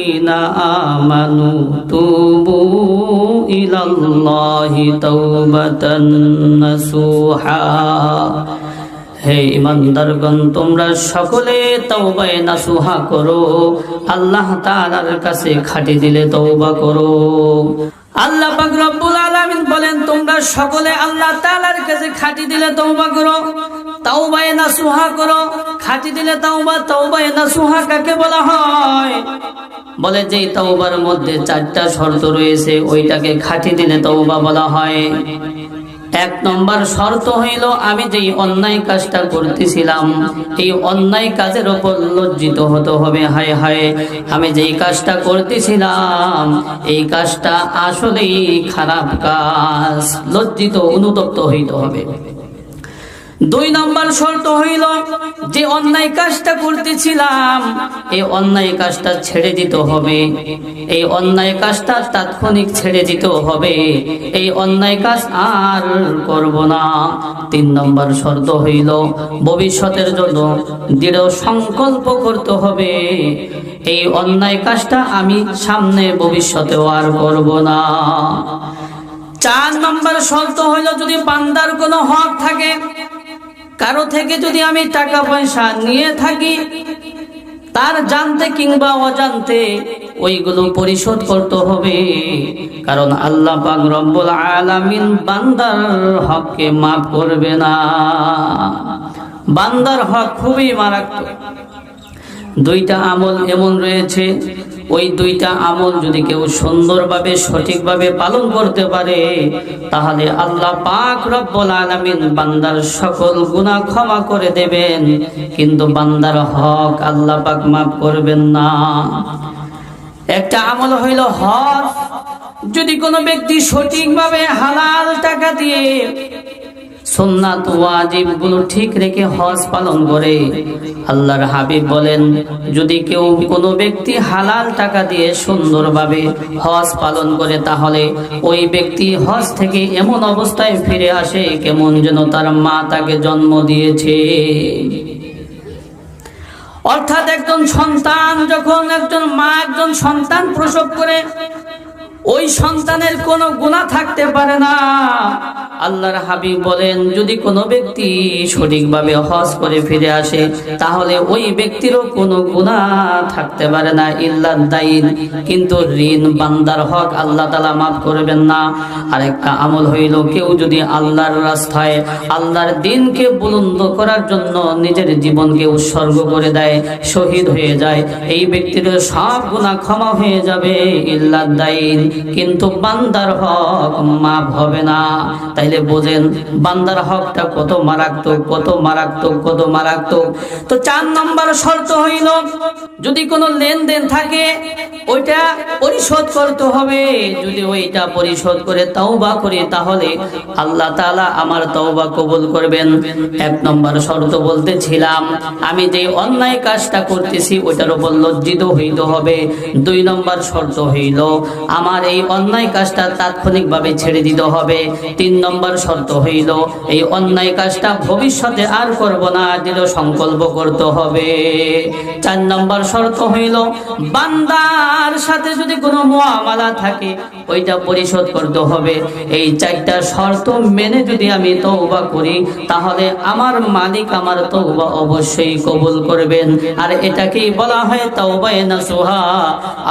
আইয়ুহাল্লাযীনা আমানু তুবু ইলাল্লাহি তাওবাতান নাসুহা। হে ঈমানদারগণ, তোমরা সকলে তওবায়ে নাসুহা করো, আল্লাহ তাআলার কাছে খাঁটি দিলে তওবা করো। আল্লাহ পাক রব্বুল আলামিন বলেন, তোমরা সকলে আল্লাহ তাআলার কাছে খাঁটি দিলে তওবা করো, তওবায়ে নাসুহা করো। খাঁটি দিলে তওবা, তওবায়ে নাসুহা কাকে বলা হয়? বলে যে তওবার মধ্যে 4টা শর্ত রয়েছে, ওইটাকে খাঁটি দিলে তওবা বলা হয়। 1 নম্বর শর্ত হইল, আমি যেই অন্যায় কাজটা করতেছিলাম এই অন্যায় কাজের উপর লজ্জিত হতে হবে। হায় হায়, আমি যেই কাজটা করতেছিলাম এই কাজটা আসলেই খারাপ কাজ, লজ্জিত অনুতপ্ত হইতে হবে। 2 নম্বর শর্ত হইল, যে অন্যায় কাজটা করতেছিলাম এই অন্যায় কাজটা ছেড়ে দিতে হবে, এই অন্যায় কাজটা তাৎক্ষণিক ছেড়ে দিতে হবে, এই অন্যায় কাজ আর করব না। 3 নম্বর শর্ত হইল, ভবিষ্যতের জন্য দৃঢ় সংকল্প করতে হবে, এই অন্যায় কাজটা আমি সামনে ভবিষ্যতেও আর করব না। 4 নম্বর শর্ত হইল, যদি বান্দার কোনো হক থাকে, কারো থেকে যদি আমি টাকা পয়সা নিয়ে থাকি, তার জানতে কিংবা অজান্তে ওইগুলো পরিশোধ করতে হবে, কারণ আল্লাহ পাক রব্বুল আলামিন বান্দার হককে মাফ করবে না। বান্দার হক খুবই মারাত্মক। 2টা আমল এমন রয়েছে, ওই 2টা আমল যদি কেউ সুন্দরভাবে সঠিকভাবে পালন করতে পারে, তাহলে আল্লাহ পাক রব্বুল আলামিন বান্দার সকল গুনাহ ক্ষমা করে দেবেন, কিন্তু বান্দার হক আল্লাহ পাক মাফ করবেন না। একটা আমল হইল হজ। যদি কোনো ব্যক্তি সঠিকভাবে হালাল টাকা দিয়ে সুন্নাত ওয়াজিব গুলো ঠিক রেখে হজ পালন করে, আল্লাহর হাবিব বলেন, যদি কেউ কোনো ব্যক্তি হালাল টাকা দিয়ে সুন্দরভাবে হজ পালন করে, তাহলে ওই ব্যক্তি হজ থেকে এমন অবস্থায় ফিরে আসে কেমন যেন তার মা তাকে জন্ম দিয়েছে। অর্থাৎ একজন সন্তান, যখন একজন মা একজন সন্তান প্রসব করে, ওই সন্তানের কোনো গুনাহ থাকতে পারে না। আল্লাহর হাবিব বলেন, যদি কোনো ব্যক্তি সঠিকভাবে হজ করে ফিরে আসে, তাহলে ওই ব্যক্তিরও কোনো গুনাহ থাকতে পারে না, ইল্লা দাইন, কিন্তু ঋণ বান্দার হক আল্লাহ তাআলা মাফ করবেন না। আরেকটা আমল হইল, কেউ যদি আল্লাহর রাস্তায় আল্লাহর দ্বীনকে বুলন্দ করার জন্য নিজের জীবনকে উৎসর্গ করে দেয়, শহীদ হয়ে যায়, এই ব্যক্তির সব গুনাহ ক্ষমা হয়ে যাবে, ইল্লা দাইন, কিন্তু বান্দার হক মাফ হবে না। তাইলে বোঝেন বান্দার হকটা কত মারাত্মক, কত মারাত্মক, কত মারাত্মক। তো 4 নম্বর শর্ত হইল, যদি কোনো লেনদেন থাকে ওইটা পরিশোধ করতে হবে। যদি ওইটা পরিশোধ করে তওবা করি, তাহলে আল্লাহ তাআলা আমার তওবা কবুল করবেন। 1 নম্বর শর্ত বলতেছিলাম, আমি যে অন্যায় কাজটা করতেছি ওইটার উপর লজ্জিত হইতে হবে। 2 নম্বর শর্ত হইল, আমার এই অন্যায় কাজটা তাৎক্ষণিকভাবে ছেড়ে দিতে হবে। 3 নম্বর শর্ত হইল, এই অন্যায় কাজটা ভবিষ্যতে আর করব না, দৃঢ় সংকল্প করতে হবে। 4 নম্বর শর্ত হইল, বান্দার সাথে যদি কোনো মুআমালা থাকে ওইটা পরিশোধ করতে হবে। এই 4টা শর্ত মেনে যদি আমি তওবা করি, তাহলে আমার মালিক আমার তওবা অবশ্যই কবুল করবেন। আর এটাকেই বলা হয় তওবায়ে নাসুহা।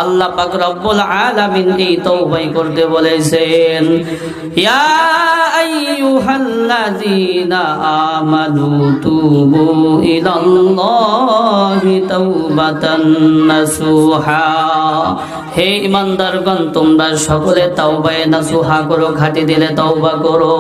আল্লাহ পাক রব্বুল আলামিন এই তওবাই করতে বলেছেন, ইয়া আইয়ুহাল্লাযীনা আমানু তুবু ইলাল্লাহি তাওবাতান নাসুহা। হে ঈমানদারগণ, তোমরা সকলে তাওবায়ে নাসুহা করো, খাঁটি দিলে তওবা করো।